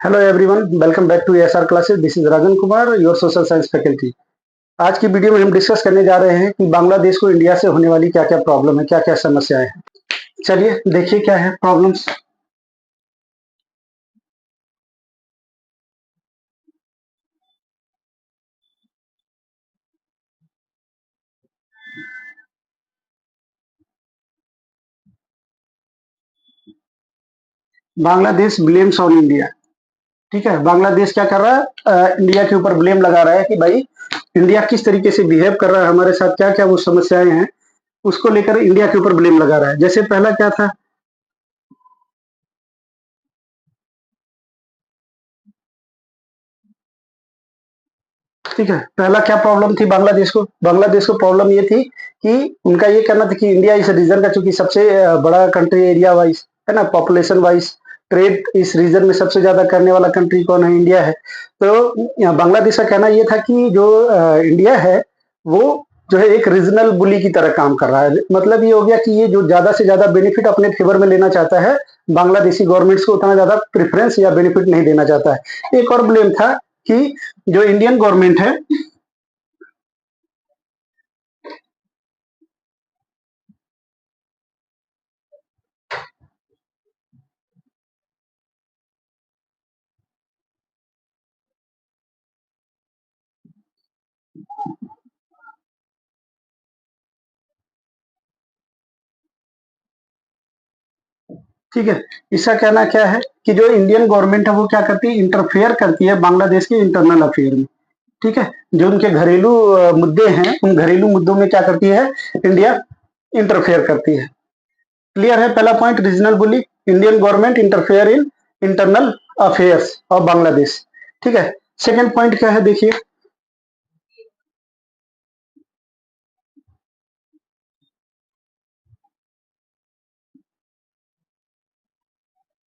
Hello everyone, welcome back to SR classes. This is Rajan Kumar, your social science faculty. आज की video में हम discuss करने जा रहे हैं कि बांग्लादेश को इंडिया से होने वाली क्या क्या प्रॉब्लम है, क्या क्या समस्याएं हैं। चलिए देखिए क्या है problems. Bangladesh blames on India. ठीक है, बांग्लादेश क्या कर रहा है, इंडिया के ऊपर ब्लेम लगा रहा है कि भाई इंडिया किस तरीके से बिहेव कर रहा है हमारे साथ, क्या क्या वो समस्याएं हैं, उसको लेकर इंडिया के ऊपर ब्लेम लगा रहा है। जैसे पहला क्या था, ठीक है, पहला क्या प्रॉब्लम थी बांग्लादेश को प्रॉब्लम ये थी कि उनका ये कहना था कि इंडिया इस रीजन का, चूंकि सबसे बड़ा कंट्री एरिया वाइज है ना, पॉपुलेशन वाइज ट्रेड इस रीजन में सबसे ज्यादा करने वाला कंट्री कौन है, इंडिया है। तो बांग्लादेश का कहना ये था कि जो इंडिया है वो जो है एक रीजनल बुली की तरह काम कर रहा है। मतलब ये हो गया कि ये जो ज्यादा से ज्यादा बेनिफिट अपने फेवर में लेना चाहता है, बांग्लादेशी गवर्नमेंट्स को उतना ज्यादा प्रेफरेंस या बेनिफिट नहीं देना चाहता है। एक और ब्लेम था कि जो इंडियन गवर्नमेंट है, ठीक है, इसका कहना क्या है कि जो इंडियन गवर्नमेंट है वो क्या करती है, इंटरफेयर करती है बांग्लादेश के इंटरनल अफेयर में। ठीक है, जो उनके घरेलू मुद्दे हैं, उन घरेलू मुद्दों में क्या करती है, इंडिया इंटरफेयर करती है। क्लियर है पहला point, regional bully, Indian government interfere in internal affairs of Bangladesh. ठीक है, सेकंड पॉइंट क्या है देखिए,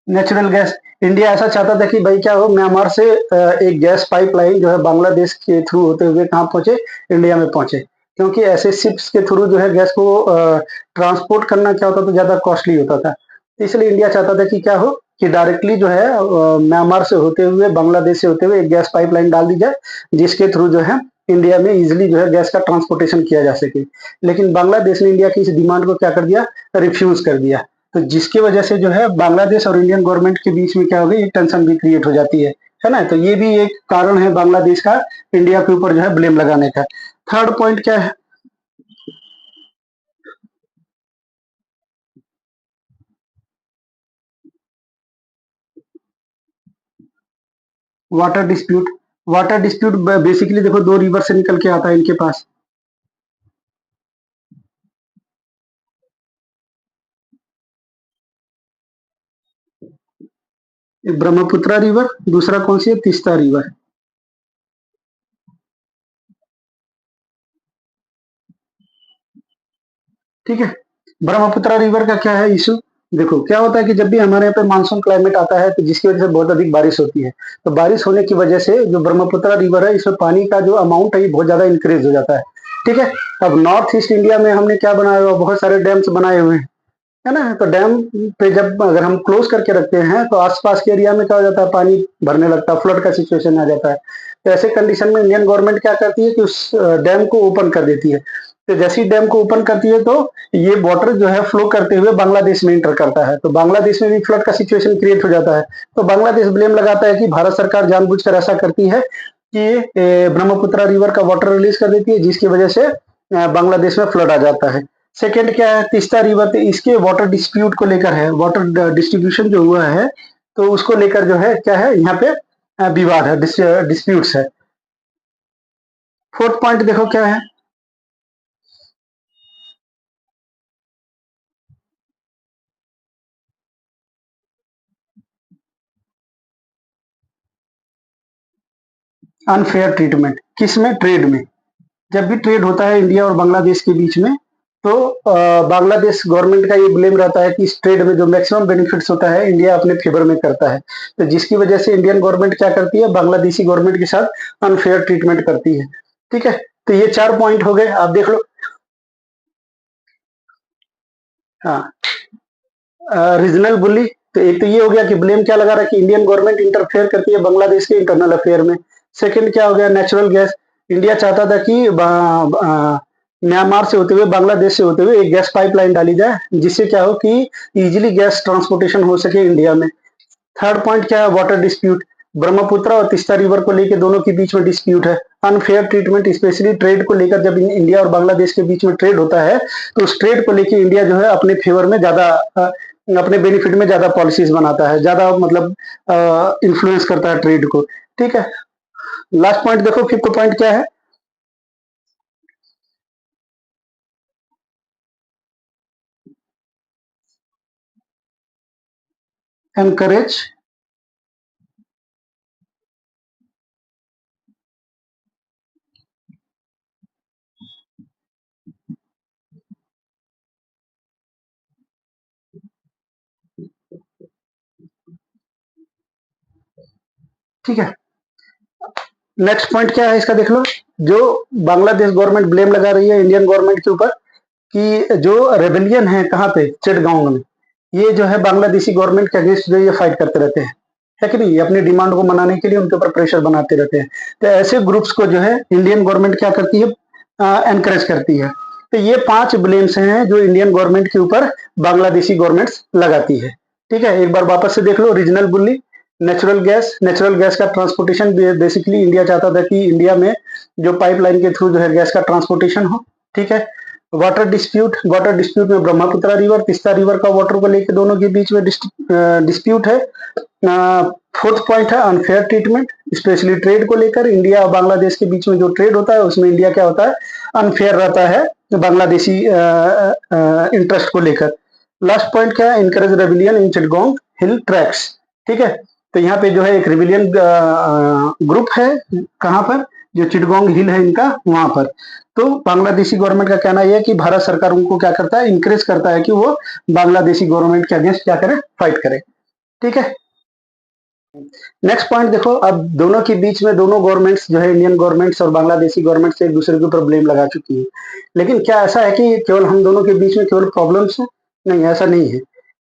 नेचुरल गैस। इंडिया ऐसा चाहता था कि भाई क्या हो, म्यांमार से एक गैस पाइपलाइन जो है बांग्लादेश के थ्रू होते हुए कहाँ पहुंचे, इंडिया में पहुंचे। क्योंकि ऐसे शिप्स के थ्रू जो है गैस को ट्रांसपोर्ट करना क्या होता था, ज्यादा कॉस्टली होता था। इसलिए इंडिया चाहता था कि क्या हो, कि डायरेक्टली जो है म्यांमार से होते हुए, बांग्लादेश से होते हुए एक गैस पाइपलाइन डाल दी जाए, जिसके थ्रू जो है इंडिया में इजिली जो है गैस का ट्रांसपोर्टेशन किया जा सके। लेकिन बांग्लादेश ने इंडिया की इस डिमांड को क्या कर दिया, रिफ्यूज कर दिया। तो जिसकी वजह से जो है बांग्लादेश और इंडियन गवर्नमेंट के बीच में क्या हो गई, एक टेंशन भी क्रिएट हो जाती है ना। तो ये भी एक कारण है बांग्लादेश का इंडिया के ऊपर जो है ब्लेम लगाने का। थर्ड पॉइंट क्या है, water dispute. Water dispute basically देखो, दो रिवर से निकल के आता है इनके पास। एक ब्रह्मपुत्र रिवर, दूसरा कौन सी है, तीस्ता रिवर। ठीक है, ब्रह्मपुत्र रिवर का क्या है इशू। देखो क्या होता है कि जब भी हमारे यहाँ पे मानसून क्लाइमेट आता है, तो जिसकी वजह से बहुत अधिक बारिश होती है, तो बारिश होने की वजह से जो ब्रह्मपुत्र रिवर है, इसमें पानी का जो अमाउंट है ये बहुत ज्यादा इंक्रीज हो जाता है। ठीक है, अब नॉर्थ ईस्ट इंडिया में हमने क्या बनाया हुआ, बहुत सारे डैम्स बनाए हुए हैं, है ना। तो डैम पे जब अगर हम क्लोज करके रखते हैं, तो आसपास के एरिया में क्या हो जाता है, पानी भरने लगता है, फ्लड का सिचुएशन आ जाता है। तो ऐसे कंडीशन में इंडियन गवर्नमेंट क्या करती है कि उस डैम को ओपन कर देती है। तो जैसे ही डैम को ओपन करती है, तो ये वाटर जो है फ्लो करते हुए बांग्लादेश में इंटर करता है, तो बांग्लादेश में भी फ्लड का सिचुएशन क्रिएट हो जाता है। तो बांग्लादेश ब्लेम लगाता है कि भारत सरकार जानबूझकर ऐसा करती है कि ब्रह्मपुत्र रिवर का वाटर रिलीज कर देती है, जिसकी वजह से बांग्लादेश में फ्लड आ जाता है। सेकेंड क्या है, तीस्ता रिवर, तो इसके वाटर डिस्प्यूट को लेकर है, वाटर डिस्ट्रीब्यूशन जो हुआ है, तो उसको लेकर जो है क्या है, यहाँ पे विवाद है, डिस्प्यूट्स है। फोर्थ पॉइंट देखो क्या है, अनफेयर ट्रीटमेंट। किसमें, ट्रेड में। जब भी ट्रेड होता है इंडिया और बांग्लादेश के बीच में, तो बांग्लादेश गवर्नमेंट का ये ब्लेम रहता है कि इस ट्रेड में जो मैक्सिमम बेनिफिट्स होता है, इंडिया अपने फेवर में करता है। तो जिसकी वजह से इंडियन गवर्नमेंट क्या करती है, बांग्लादेशी गवर्नमेंट के साथ अनफेयर ट्रीटमेंट करती है। ठीक है, तो ये चार पॉइंट हो गए, आप देख लो। हाँ, रीजनल बुली, तो एक तो ये हो गया कि ब्लेम क्या लगा रहा है कि इंडियन गवर्नमेंट इंटरफेयर करती है बांग्लादेश के इंटरनल अफेयर में। सेकंड क्या हो गया, नेचुरल गैस। इंडिया चाहता था कि म्यांमार से होते हुए, बांग्लादेश से होते हुए एक गैस पाइपलाइन डाली जाए, जिससे क्या हो कि इजीली गैस ट्रांसपोर्टेशन हो सके इंडिया में। थर्ड पॉइंट क्या है, वाटर डिस्प्यूट। ब्रह्मपुत्र और तीस्ता रिवर को लेकर दोनों के बीच में डिस्प्यूट है। अनफेयर ट्रीटमेंट, स्पेशली ट्रेड को लेकर, जब इंडिया और बांग्लादेश के बीच में ट्रेड होता है तो उस ट्रेड को लेकर इंडिया जो है अपने फेवर में ज्यादा, अपने बेनिफिट में ज्यादा पॉलिसीज बनाता है, ज्यादा मतलब इन्फ्लुएंस करता है ट्रेड को। ठीक है। लास्ट पॉइंट देखो, फिफ्थ पॉइंट क्या है, एनकरेज। ठीक है। नेक्स्ट पॉइंट क्या है इसका देख लो। जो बांग्लादेश गवर्नमेंट ब्लेम लगा रही है इंडियन गवर्नमेंट के ऊपर कि जो रेबेलियन है कहाँ पे, चिटगांव में, ये जो है बांग्लादेशी गवर्नमेंट के अगेंस्ट जो ये फाइट करते रहते हैं, है कि नहीं, ये अपनी डिमांड को मनाने के लिए उनके ऊपर प्रेशर बनाते रहते हैं। तो ऐसे ग्रुप्स को जो है इंडियन गवर्नमेंट क्या करती है, एनकरेज करती है। तो ये 5 ब्लेम्स हैं जो इंडियन गवर्नमेंट के ऊपर बांग्लादेशी गवर्नमेंट्स लगाती है। ठीक है, एक बार वापस से देख लो। रीजनल बुल्ली, नेचुरल गैस का ट्रांसपोर्टेशन, बेसिकली इंडिया चाहता था कि इंडिया में जो पाइपलाइन के थ्रू जो है गैस का ट्रांसपोर्टेशन हो। ठीक है। वाटर डिस्प्यूट में ब्रह्मपुत्र रिवर, तीस्ता रिवर का वाटर को लेकर दोनों के बीच में डिस्प्यूट है। फोर्थ पॉइंट है अनफेयर ट्रीटमेंट, स्पेशली ट्रेड को लेकर इंडिया और बांग्लादेश के बीच में जो ट्रेड होता है उसमें इंडिया क्या होता है, अनफेयर रहता है बांग्लादेशी इंटरेस्ट को लेकर। लास्ट पॉइंट क्या है, इनकरेज रेबिलियन इन चिटगोंग हिल ट्रैक्स। ठीक है। तो यहाँ पे जो है एक रिबिलियन ग्रुप है, कहाँ पर, जो चिटगोंग हिल है इनका, वहां पर। तो बांग्लादेशी गवर्नमेंट का कहना यह है कि भारत सरकार उनको क्या करता है, इंकरेज करता है कि वो बांग्लादेशी गवर्नमेंट के अगेंस्ट क्या करे, फाइट करे। ठीक है। नेक्स्ट पॉइंट देखो, अब दोनों के बीच में दोनों गवर्नमेंट्स जो है, इंडियन गवर्नमेंट्स और बांग्लादेशी गवर्नमेंट्स एक दूसरे के ऊपर ब्लेम लगा चुकी है। लेकिन क्या ऐसा है कि केवल हम दोनों के बीच में केवल प्रॉब्लम्स है? नहीं, ऐसा नहीं है।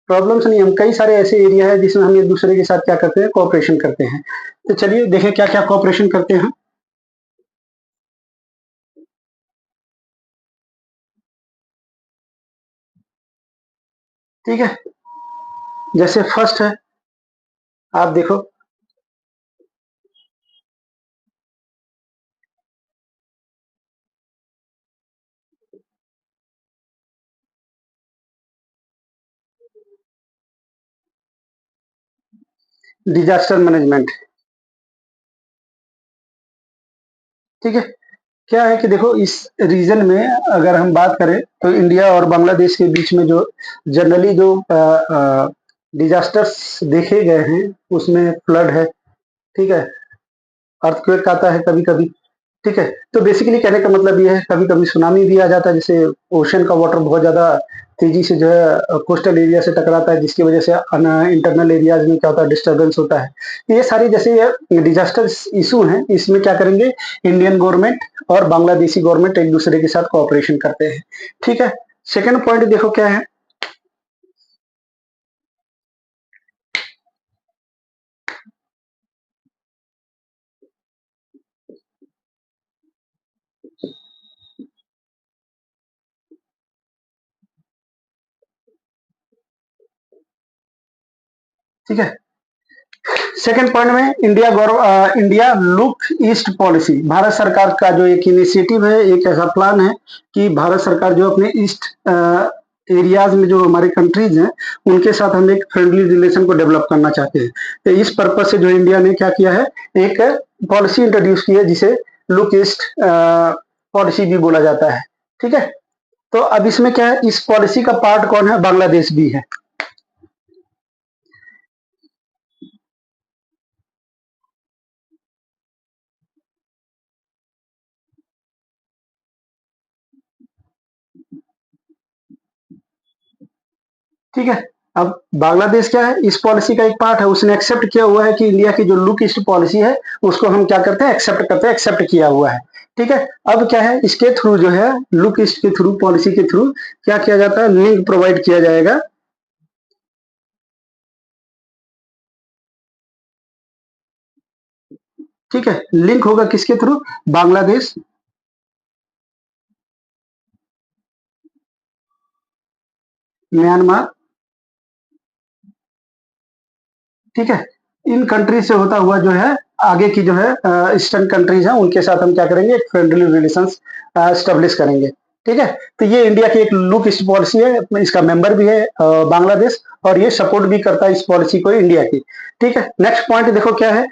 प्रॉब्लम्स नहीं, हम कई सारे ऐसे एरिया है जिसमें हम एक दूसरे के साथ क्या करते हैं, कोऑपरेशन करते हैं। तो चलिए देखें क्या क्या कोऑपरेशन करते हैं। ठीक है। जैसे फर्स्ट है, आप देखो, डिजास्टर मैनेजमेंट। ठीक है। क्या है कि देखो, इस रीजन में अगर हम बात करें तो इंडिया और बांग्लादेश के बीच में जो जनरली जो डिजास्टर्स देखे गए हैं उसमें फ्लड है। ठीक है। अर्थक्वेक आता है कभी कभी। ठीक है। तो बेसिकली कहने का मतलब ये है, कभी कभी सुनामी भी आ जाता है, जैसे ओशन का वाटर बहुत ज्यादा तेजी से जो है कोस्टल एरिया से टकराता है, जिसकी वजह से इंटरनल एरियाज में क्या होता है, डिस्टर्बेंस होता है। ये सारी जैसे ये डिजास्टर इशू हैं, इसमें क्या करेंगे, इंडियन गवर्नमेंट और बांग्लादेशी गवर्नमेंट एक दूसरे के साथ कोऑपरेशन करते हैं। ठीक है। सेकेंड पॉइंट देखो क्या है। ठीक है। सेकेंड पॉइंट में India look east policy, Bharat सरकार का जो एक इनिशिएटिव है, एक ऐसा प्लान है कि भारत सरकार जो अपने ईस्ट एरियाज में जो हमारे कंट्रीज हैं उनके साथ हम एक फ्रेंडली रिलेशन को डेवलप करना चाहते हैं। तो इस पर्पज से जो इंडिया ने क्या किया है, एक पॉलिसी इंट्रोड्यूस की है जिसे लुक ईस्ट पॉलिसी भी बोला जाता है। ठीक है। तो अब इसमें क्या है, इस पॉलिसी का पार्ट कौन है, बांग्लादेश भी है। ठीक है। अब बांग्लादेश क्या है, इस पॉलिसी का एक पार्ट है, उसने एक्सेप्ट किया हुआ है कि इंडिया की जो लुक ईस्ट पॉलिसी है उसको हम क्या करते हैं, एक्सेप्ट करते हैं, एक्सेप्ट किया हुआ है। ठीक है। अब क्या है, इसके थ्रू जो है, लुक ईस्ट के थ्रू, पॉलिसी के थ्रू क्या किया जाता है, लिंक प्रोवाइड किया जाएगा ठीक है, लिंक होगा किसके थ्रू? बांग्लादेश, म्यांमार, ठीक है, इन कंट्री से होता हुआ जो है आगे की जो है ईस्टर्न कंट्रीज हैं उनके साथ हम क्या करेंगे, एक फ्रेंडली रिलेशंस स्टेब्लिश करेंगे। ठीक है, तो ये इंडिया की एक लुक ईस्ट पॉलिसी है, इसका मेंबर भी है बांग्लादेश, और ये सपोर्ट भी करता है इस पॉलिसी को इंडिया की। ठीक है, नेक्स्ट पॉइंट देखो क्या है,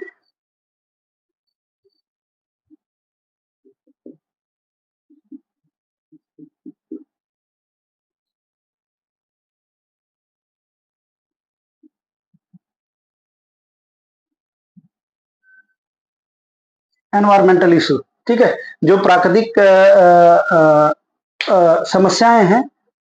एनवायरमेंटल इशू। ठीक है, जो प्राकृतिक समस्याएं हैं,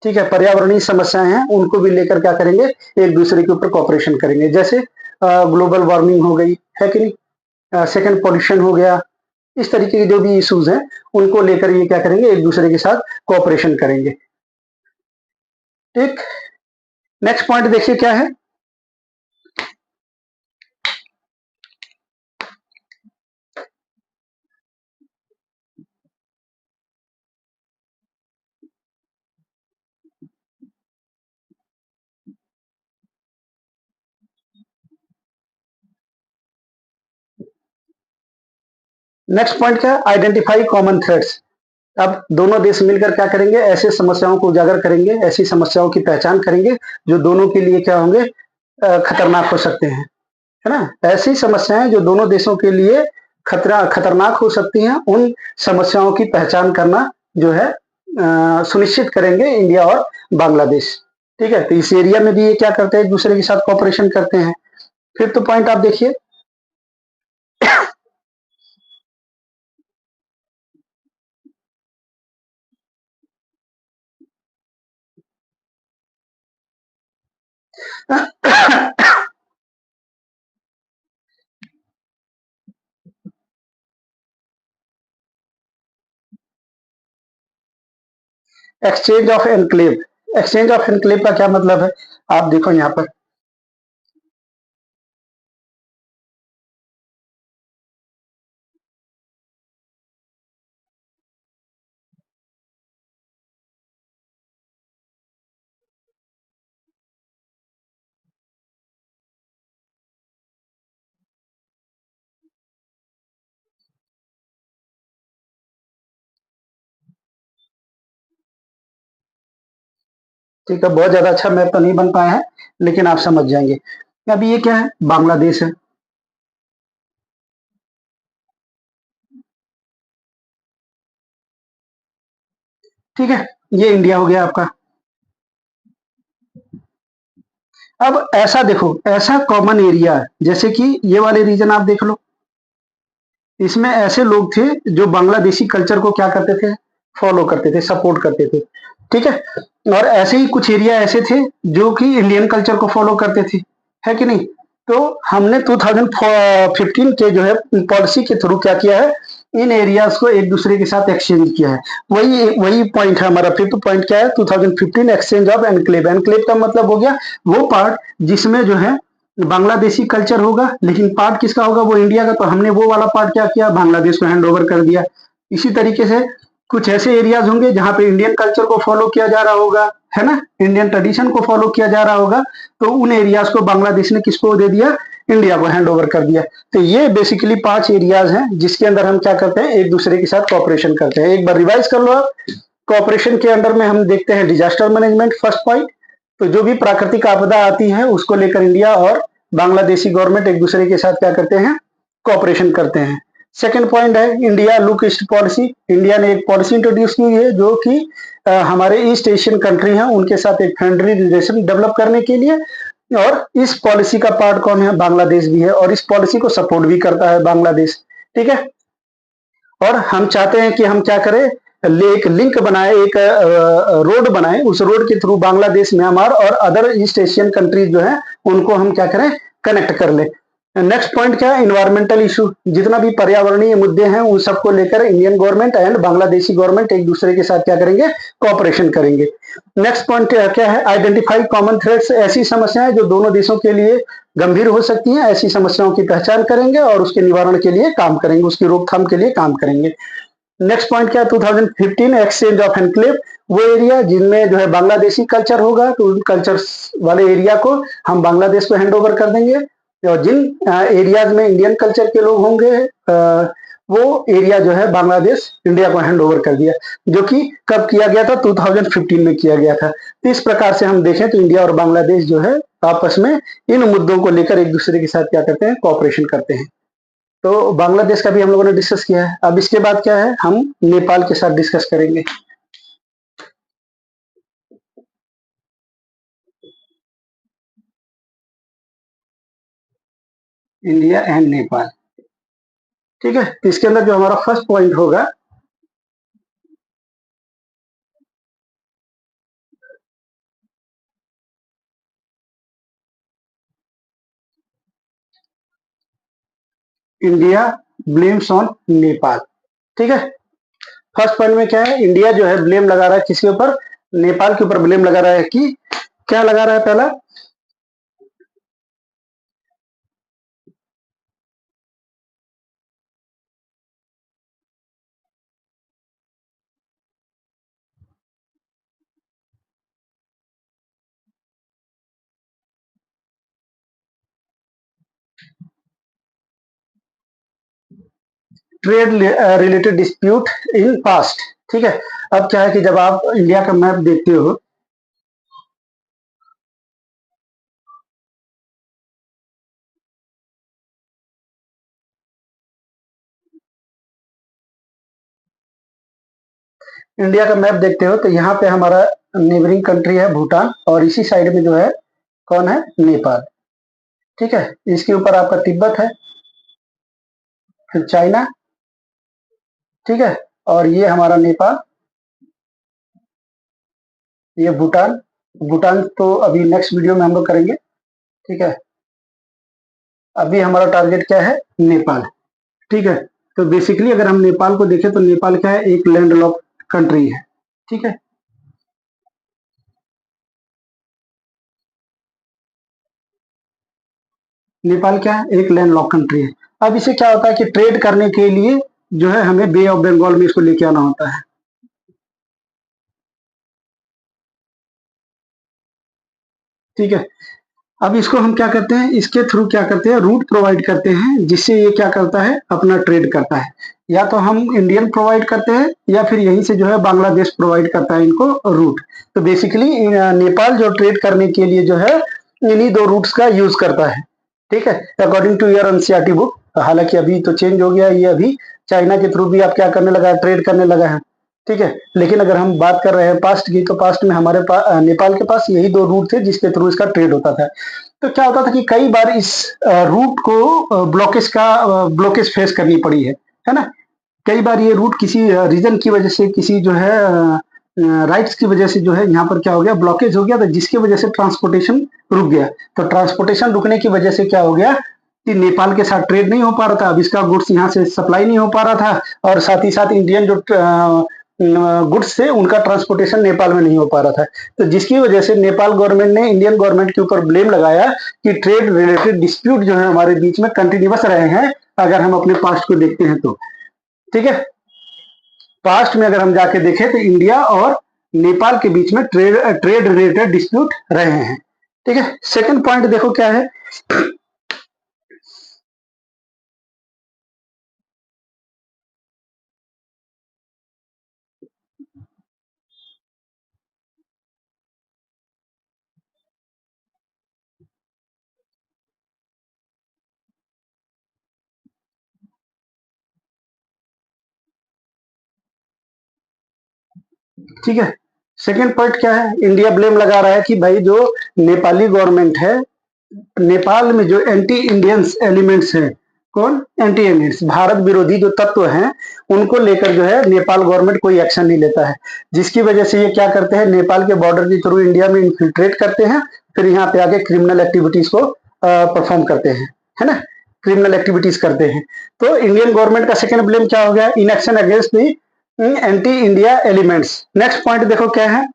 ठीक है, पर्यावरणीय समस्याएं हैं, उनको भी लेकर क्या करेंगे, एक दूसरे के ऊपर कॉपरेशन करेंगे। जैसे ग्लोबल वार्मिंग हो गई है कि नहीं, सेकंड पॉल्यूशन हो गया, इस तरीके के जो भी इश्यूज हैं उनको लेकर ये क्या करेंगे, एक दूसरे के साथ कॉपरेशन करेंगे। ठीक, नेक्स्ट पॉइंट देखिए क्या है, नेक्स्ट पॉइंट क्या है, आइडेंटिफाई कॉमन थ्रेड्स। अब दोनों देश मिलकर क्या करेंगे, ऐसे समस्याओं को उजागर करेंगे, ऐसी समस्याओं की पहचान करेंगे जो दोनों के लिए क्या होंगे, खतरनाक हो सकते हैं, है ना। ऐसी समस्याएं जो दोनों देशों के लिए खतरनाक हो सकती हैं, उन समस्याओं की पहचान करना जो है सुनिश्चित करेंगे इंडिया और बांग्लादेश। ठीक है, तो इस एरिया में भी ये क्या करते हैं, एक दूसरे के साथ कॉपरेशन करते हैं। फिर तो पॉइंट आप देखिए, exchange of enclave. Exchange of enclave का क्या मतलब है, आप देखो यहाँ पर, ठीक है, बहुत ज्यादा अच्छा मैप तो नहीं बन पाया है, लेकिन आप समझ जाएंगे। अब ये क्या है, बांग्लादेश है, ठीक है, ये इंडिया हो गया आपका। अब ऐसा देखो, ऐसा कॉमन एरिया है, जैसे कि ये वाले रीजन आप देख लो, इसमें ऐसे लोग थे जो बांग्लादेशी कल्चर को क्या करते थे, फॉलो करते थे, सपोर्ट करते थे। ठीक है, और ऐसे ही कुछ एरिया ऐसे थे जो कि इंडियन कल्चर को फॉलो करते थे, है कि नहीं। तो हमने 2015 के जो है पॉलिसी के थ्रू क्या किया है, इन एरियाज को एक दूसरे के साथ एक्सचेंज किया है। वही वही पॉइंट है हमारा, फिफ्थ पॉइंट क्या है, 2015 एक्सचेंज ऑफ एनक्लेव। एनक्लेव का मतलब हो गया वो पार्ट जिसमें जो है बांग्लादेशी कल्चर होगा, लेकिन पार्ट किसका होगा, वो इंडिया का। तो हमने वो वाला पार्ट क्या किया, बांग्लादेश को हैंड ओवर कर दिया। इसी तरीके से कुछ ऐसे एरियाज होंगे जहां पे इंडियन कल्चर को फॉलो किया जा रहा होगा, है ना, इंडियन ट्रेडिशन को फॉलो किया जा रहा होगा, तो उन एरियाज को बांग्लादेश ने किसको दे दिया, इंडिया को हैंड ओवर कर दिया। तो ये बेसिकली 5 एरियाज हैं जिसके अंदर हम क्या करते हैं, एक दूसरे के साथ कॉपरेशन करते हैं। एक बार रिवाइज कर लो आप, कॉपरेशन के अंडर में हम देखते हैं डिजास्टर मैनेजमेंट, फर्स्ट पॉइंट। तो जो भी प्राकृतिक आपदा आती है उसको लेकर इंडिया और बांग्लादेशी गवर्नमेंट एक दूसरे के साथ क्या करते हैं, कॉपरेशन करते हैं। सेकंड पॉइंट है India look east policy. India ने एक पॉलिसी इंट्रोड्यूस की है जो कि हमारे ईस्ट एशियन कंट्री हैं उनके साथ एक फ्रेंडली रिलेशन डेवलप करने के लिए, और इस पॉलिसी का पार्ट कौन है, बांग्लादेश भी है, और इस पॉलिसी को सपोर्ट भी करता है बांग्लादेश। ठीक है, और हम चाहते हैं कि हम क्या करें, एक लिंक बनाए, एक रोड बनाए, उस रोड के थ्रू बांग्लादेश, म्यांमार और अदर ईस्ट एशियन कंट्रीज जो है उनको हम क्या करें, कनेक्ट कर ले। नेक्स्ट पॉइंट क्या है, इन्वायरमेंटल इशू। जितना भी पर्यावरणीय मुद्दे हैं उन सबको लेकर Indian government and Bangladeshi government एक दूसरे के साथ क्या करेंगे, कोऑपरेशन करेंगे। नेक्स्ट पॉइंट क्या है, आइडेंटिफाई कॉमन थ्रेट्स। ऐसी समस्याएं जो दोनों देशों के लिए गंभीर हो सकती हैं, ऐसी समस्याओं की पहचान करेंगे और उसके निवारण के लिए काम करेंगे, उसकी रोकथाम के लिए काम करेंगे। नेक्स्ट पॉइंट क्या है, 2015 एक्सचेंज ऑफ एनक्लेव। वो एरिया जिनमें जो है बांग्लादेशी कल्चर होगा तो उन कल्चर्स वाले एरिया को हम बांग्लादेश को हैंड ओवर कर देंगे, और जिन एरियाज में इंडियन कल्चर के लोग होंगे वो एरिया जो है बांग्लादेश इंडिया को हैंड ओवर कर दिया, जो कि कब किया गया था, 2015 में किया गया था। तो इस प्रकार से हम देखें तो इंडिया और बांग्लादेश जो है आपस में इन मुद्दों को लेकर एक दूसरे के साथ क्या करते हैं, कोऑपरेशन करते हैं। तो बांग्लादेश का भी हम लोगों ने डिस्कस किया है। अब इसके बाद क्या है, हम नेपाल के साथ डिस्कस करेंगे। इंडिया एंड नेपाल, ठीक है। तो इसके अंदर जो हमारा फर्स्ट पॉइंट होगा, इंडिया ब्लेम्स ऑन नेपाल, ठीक है। फर्स्ट पॉइंट में क्या है, इंडिया जो है ब्लेम लगा रहा है किसके ऊपर, नेपाल के ऊपर ब्लेम लगा रहा है कि क्या लगा रहा है, पहला trade related dispute in past, ठीक है। अब क्या है कि जब आप इंडिया का मैप देखते हो, इंडिया का मैप देखते हो तो यहाँ पे हमारा नेबरिंग कंट्री है भूटान, और इसी साइड में जो है कौन है, नेपाल, ठीक है। इसके ऊपर आपका तिब्बत है, फिर चाइना, ठीक है, और ये हमारा नेपाल, ये भूटान। भूटान तो अभी नेक्स्ट वीडियो में हम लोग करेंगे, ठीक है। अभी हमारा टारगेट क्या है, नेपाल, ठीक है। तो बेसिकली अगर हम नेपाल को देखें तो नेपाल क्या है, एक लैंड लॉक कंट्री है, ठीक है। नेपाल क्या है, एक लैंड लॉक कंट्री है। अब इसे क्या होता है कि ट्रेड करने के लिए जो है हमें बे ऑफ बंगाल में इसको लेके आना होता है, ठीक है। अब इसको हम क्या करते हैं, इसके थ्रू क्या करते हैं, रूट प्रोवाइड करते हैं, जिससे ये क्या करता है, अपना ट्रेड करता है। या तो हम इंडियन प्रोवाइड करते हैं या फिर यहीं से जो है बांग्लादेश प्रोवाइड करता है इनको रूट। तो बेसिकली नेपाल जो ट्रेड करने के लिए जो है इन्हीं दो रूट्स का यूज करता है, ठीक है, according to your NCERT book. हालांकि अभी तो चेंज हो गया, ये अभी चाइना के थ्रू भी आप क्या करने लगा है, ट्रेड करने लगा है, ठीक है। लेकिन अगर हम बात कर रहे हैं पास्ट की, तो पास्ट में हमारे पास नेपाल के पास यही दो रूट थे जिसके थ्रू इसका ट्रेड होता था। तो क्या होता था कि कई बार इस रूट को ब्लॉकेज फेस करनी पड़ी है ना। कई बार ये रूट किसी रीजन की वजह से, किसी जो है राइट्स की वजह से जो है यहाँ पर क्या हो गया, ब्लॉकेज हो गया, तो जिसकी वजह से ट्रांसपोर्टेशन रुक गया। तो ट्रांसपोर्टेशन रुकने की वजह से क्या हो गया कि नेपाल के साथ ट्रेड नहीं हो पा रहा था, अब इसका गुड्स यहाँ से सप्लाई नहीं हो पा रहा था, और साथ ही साथ इंडियन जो गुड्स थे उनका ट्रांसपोर्टेशन नेपाल में नहीं हो पा रहा था। तो जिसकी वजह से नेपाल गवर्नमेंट ने इंडियन गवर्नमेंट के ऊपर ब्लेम लगाया कि ट्रेड रिलेटेड डिस्प्यूट जो है हमारे बीच में कंटिन्यूअस रहे हैं, अगर हम अपने पास्ट को देखते हैं तो, ठीक है। पास्ट में अगर हम जाके देखें तो इंडिया और नेपाल के बीच में ट्रेड रिलेटेड डिस्प्यूट रहे हैं, ठीक है। सेकंड पॉइंट देखो क्या है, ठीक है। सेकंड पॉइंट क्या है, इंडिया ब्लेम लगा रहा है कि भाई जो नेपाली गवर्नमेंट है, नेपाल में जो एंटी इंडियंस एलिमेंट्स हैं, कौन, एंटी इंडियंस भारत विरोधी जो तत्व हैं, उनको लेकर जो है नेपाल गवर्नमेंट कोई एक्शन नहीं लेता है। जिसकी वजह से ये क्या करते हैं, नेपाल के बॉर्डर के थ्रू इंडिया में इन्फिल्ट्रेट करते हैं, फिर यहाँ पे आके क्रिमिनल एक्टिविटीज को परफॉर्म करते हैं, है ना। क्रिमिनल एक्टिविटीज करते हैं। तो इंडियन गवर्नमेंट का सेकेंड ब्लेम क्या हो गया, in action against the anti India elements. Next point देखो क्या है,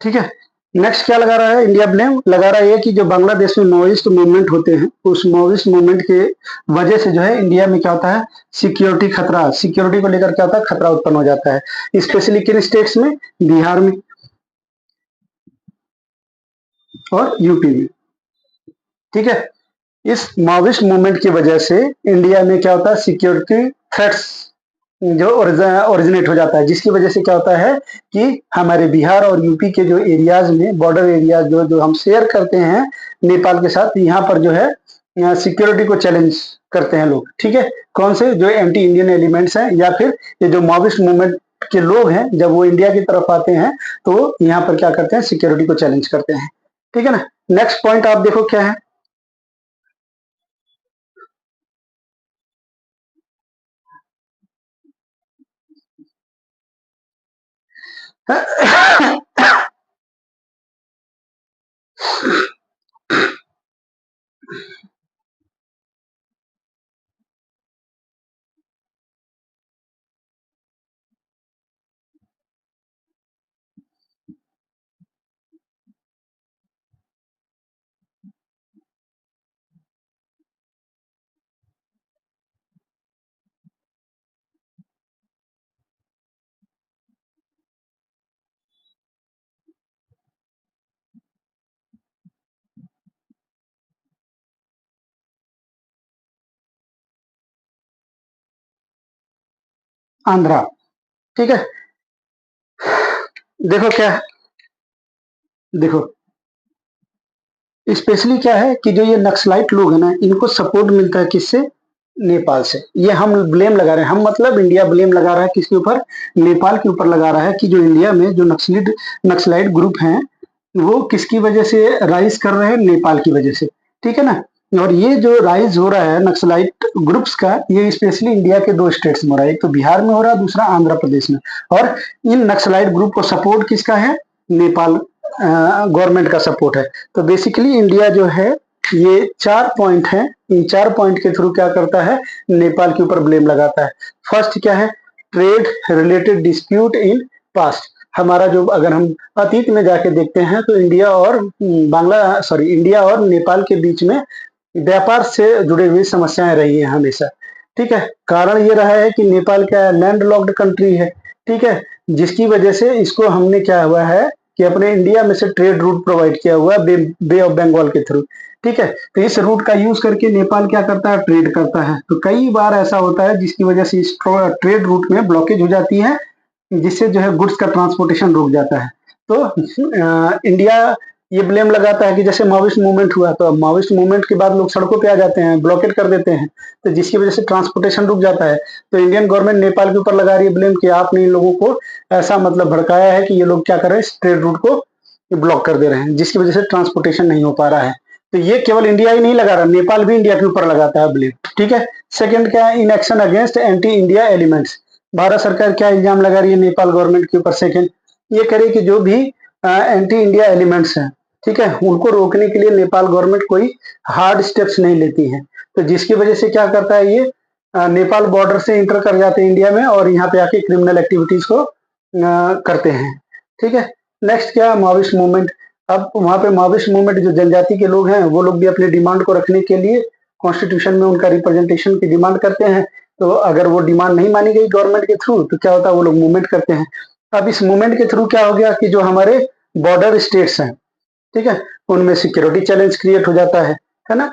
ठीक है। नेक्स्ट क्या लगा रहा है, इंडिया ब्लेम लगा रहा है कि जो बांग्लादेश में माओइस्ट मूवमेंट होते हैं, उस माओइस्ट मूवमेंट के वजह से जो है इंडिया में क्या होता है, सिक्योरिटी खतरा, सिक्योरिटी को लेकर क्या होता है, खतरा उत्पन्न हो जाता है। स्पेशली किन स्टेट्स में, बिहार में और यूपी में। ठीक है, इस माओइस्ट मूवमेंट की वजह से इंडिया में क्या होता है, सिक्योरिटी थ्रेट्स जो ओरिजिनेट हो जाता है, जिसकी वजह से क्या होता है कि हमारे बिहार और यूपी के जो एरियाज में, बॉर्डर एरियाज जो जो हम शेयर करते हैं नेपाल के साथ, यहाँ पर जो है सिक्योरिटी को चैलेंज करते हैं लोग। ठीक है, कौन से, जो एंटी इंडियन एलिमेंट्स हैं या फिर ये जो माओविस्ट मूवमेंट के लोग हैं, जब वो इंडिया की तरफ आते हैं तो यहाँ पर क्या करते हैं, सिक्योरिटी को चैलेंज करते हैं। ठीक है ना। नेक्स्ट पॉइंट आप देखो क्या है, आंध्रा। ठीक है, देखो क्या है, देखो स्पेशली क्या है कि जो ये नक्सलाइट लोग हैं ना, इनको सपोर्ट मिलता है किससे, नेपाल से। ये हम ब्लेम लगा रहे हैं, हम मतलब इंडिया ब्लेम लगा रहा है किसके ऊपर, नेपाल के ऊपर लगा रहा है कि जो इंडिया में जो नक्सलाइट ग्रुप हैं, वो किसकी वजह से राइज कर रहे हैं, नेपाल की वजह से। ठीक है ना। और ये जो राइज हो रहा है नक्सलाइट ग्रुप्स का, ये स्पेशली इंडिया के दो स्टेट्स में हो रहा है, एक तो बिहार में हो रहा है, दूसरा आंध्र प्रदेश में। और इन नक्सलाइट ग्रुप को सपोर्ट किसका है, नेपाल गवर्नमेंट का सपोर्ट है। तो बेसिकली इंडिया जो है, ये 4 पॉइंट हैं, इन 4 पॉइंट के थ्रू क्या करता है, नेपाल के ऊपर ब्लेम लगाता है। फर्स्ट क्या है, trade related dispute in past. हमारा जो, अगर हम अतीत में जाके देखते हैं तो इंडिया और इंडिया और नेपाल के बीच में व्यापार से जुड़ी हुई समस्याएं रही हैं हमेशा। ठीक है, कारण ये रहा है कि नेपाल क्या है, लैंड लॉक्ड कंट्री है। ठीक है, जिसकी वजह से इसको हमने क्या हुआ है कि अपने इंडिया में से ट्रेड रूट प्रोवाइड किया हुआ है, बे ऑफ बंगाल के थ्रू। ठीक है, तो इस रूट का यूज करके नेपाल क्या करता है, ट्रेड करता है। तो कई बार ऐसा होता है जिसकी वजह से इस ट्रेड रूट में ब्लॉकेज हो जाती है, जिससे जो है गुड्स का ट्रांसपोर्टेशन रुक जाता है। तो इंडिया ये ब्लेम लगाता है कि जैसे माओविस्ट मूवमेंट हुआ, तो माओविस्ट मूवमेंट के बाद लोग सड़कों पे आ जाते हैं, ब्लॉकेट कर देते हैं, तो जिसकी वजह से ट्रांसपोर्टेशन रुक जाता है। तो इंडियन गवर्नमेंट नेपाल के ऊपर लगा रही है ब्लेम कि आपने इन लोगों को ऐसा मतलब भड़काया है कि ये लोग क्या कर रहे हैं, ट्रेड रूट को ब्लॉक कर दे रहे हैं, जिसकी वजह से ट्रांसपोर्टेशन नहीं हो पा रहा है। तो ये केवल इंडिया ही नहीं लगा रहा, नेपाल भी इंडिया के ऊपर लगाता है ब्लेम। ठीक है, सेकंड क्या है, in action against anti India elements. Bharat सरकार क्या इल्जाम लगा रही है नेपाल गवर्नमेंट के ऊपर, सेकंड ये करे कि जो भी एंटी इंडिया एलिमेंट्स हैं, ठीक है, उनको रोकने के लिए नेपाल गवर्नमेंट कोई हार्ड स्टेप्स नहीं लेती है। तो जिसकी वजह से क्या करता है, ये नेपाल बॉर्डर से इंटर कर जाते हैं इंडिया में और यहाँ पे आके क्रिमिनल एक्टिविटीज को करते हैं। ठीक है, नेक्स्ट क्या, माओविस्ट मूवमेंट। अब वहां पे माओविस्ट मूवमेंट जो जनजाति के लोग हैं, वो लोग भी अपनी डिमांड को रखने के लिए कॉन्स्टिट्यूशन में उनका रिप्रेजेंटेशन की डिमांड करते हैं। तो अगर वो डिमांड नहीं मानी गई गवर्नमेंट के थ्रू, तो क्या होता है, वो लोग मूवमेंट करते हैं। अब इस मूवमेंट के थ्रू क्या हो गया कि जो हमारे बॉर्डर स्टेट्स हैं, ठीक है, उनमें सिक्योरिटी चैलेंज क्रिएट हो जाता है ना।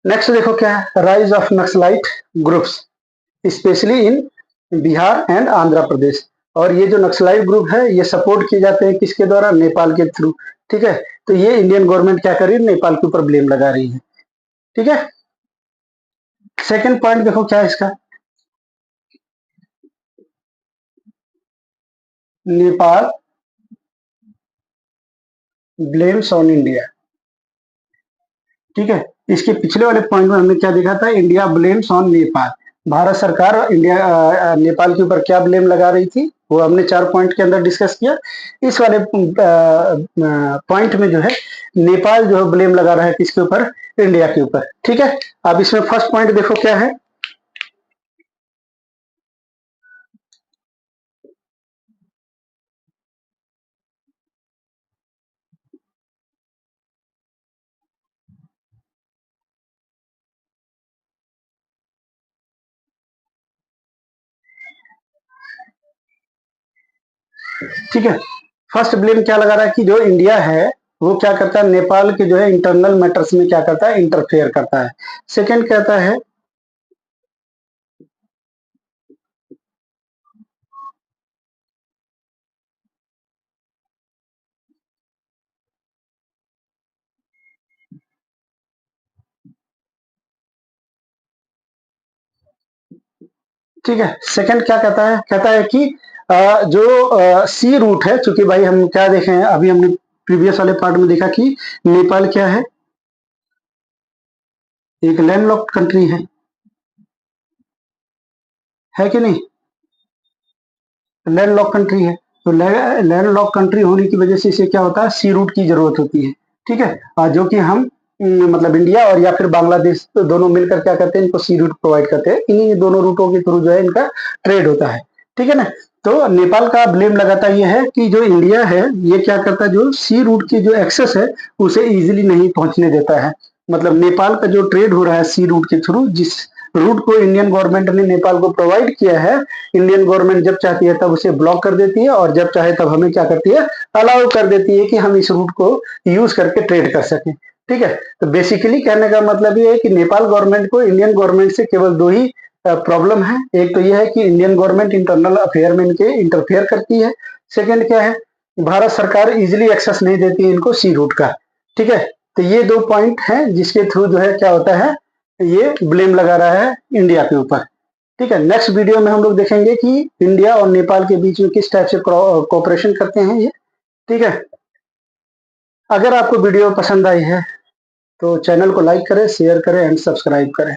नेक्स्ट देखो क्या है, rise of naxalite groups specially in Bihar and Andhra Pradesh. और ये जो नक्सलाइट ग्रुप है, ये सपोर्ट किए जाते हैं किसके द्वारा, नेपाल के थ्रू। ठीक है, तो ये इंडियन गवर्नमेंट क्या कर रही है, नेपाल के ऊपर ब्लेम लगा रही है। ठीक है, सेकंड पॉइंट देखो क्या है इसका, नेपाल ब्लेम्स ऑन इंडिया। ठीक है, इसके पिछले वाले पॉइंट में हमने क्या देखा था, India blames on Nepal. Bharat सरकार नेपाल के ऊपर क्या ब्लेम लगा रही थी, वो हमने 4 पॉइंट के अंदर डिस्कस किया। इस वाले पॉइंट में जो है नेपाल जो है ब्लेम लगा रहा है किसके ऊपर, इंडिया के ऊपर। ठीक है, अब इसमें फर्स्ट पॉइंट देखो क्या है, ठीक है, फर्स्ट ब्लेम क्या लगा रहा है कि जो इंडिया है वो क्या करता है, नेपाल के जो है इंटरनल मैटर्स में क्या करता है, इंटरफेयर करता है। सेकंड कहता है, ठीक है, सेकंड क्या कहता है कि जो सी रूट है, चूंकि भाई हम क्या देखे हैं, अभी हमने प्रीवियस वाले पार्ट में देखा कि नेपाल क्या है, एक लैंडलॉक्ड कंट्री है कि नहीं, लैंडलॉक कंट्री है। तो लैंडलॉक कंट्री होने की वजह से इसे क्या होता है, सी रूट की जरूरत होती है। ठीक है, जो कि हम मतलब इंडिया और या फिर बांग्लादेश तो दोनों मिलकर क्या करते हैं, इनको सी रूट प्रोवाइड करते हैं। इन्हीं दोनों रूटों के थ्रू जो है इनका ट्रेड होता है। ठीक है ना, तो नेपाल का ब्लेम लगाता ये है कि जो इंडिया है ये क्या करता है, जो सी रूट की जो एक्सेस है उसे इजिली नहीं पहुंचने देता है। मतलब नेपाल का जो ट्रेड हो रहा है सी रूट के थ्रू, जिस रूट को इंडियन गवर्नमेंट ने नेपाल को प्रोवाइड किया है, इंडियन गवर्नमेंट जब चाहती है तब उसे ब्लॉक कर देती है, और जब चाहे तब हमें क्या करती है, अलाउ कर देती है कि हम इस रूट को यूज करके ट्रेड कर सकें। ठीक है, तो बेसिकली कहने का मतलब ये है कि नेपाल गवर्नमेंट को इंडियन गवर्नमेंट से केवल दो ही प्रॉब्लम है। एक तो यह है कि इंडियन गवर्नमेंट इंटरनल अफेयर में इनके इंटरफेयर करती है। सेकंड क्या है, भारत सरकार इजिली एक्सेस नहीं देती है इनको सी रूट का। ठीक है, तो ये 2 पॉइंट हैं जिसके थ्रू जो है क्या होता है, ये ब्लेम लगा रहा है इंडिया के ऊपर। ठीक है, नेक्स्ट वीडियो में हम लोग देखेंगे कि इंडिया और नेपाल के बीच में किस टाइप से कोऑपरेशन करते हैं ये। ठीक है, अगर आपको वीडियो पसंद आई है तो चैनल को लाइक करें, शेयर करें एंड सब्सक्राइब करें।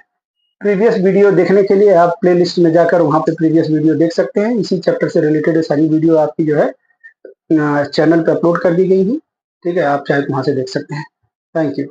प्रीवियस वीडियो देखने के लिए आप प्लेलिस्ट में जाकर वहां पे प्रीवियस वीडियो देख सकते हैं। इसी चैप्टर से रिलेटेड सारी वीडियो आपकी जो है चैनल पे अपलोड कर दी गई है। ठीक है, आप चाहे तो वहां से देख सकते हैं। Thank you.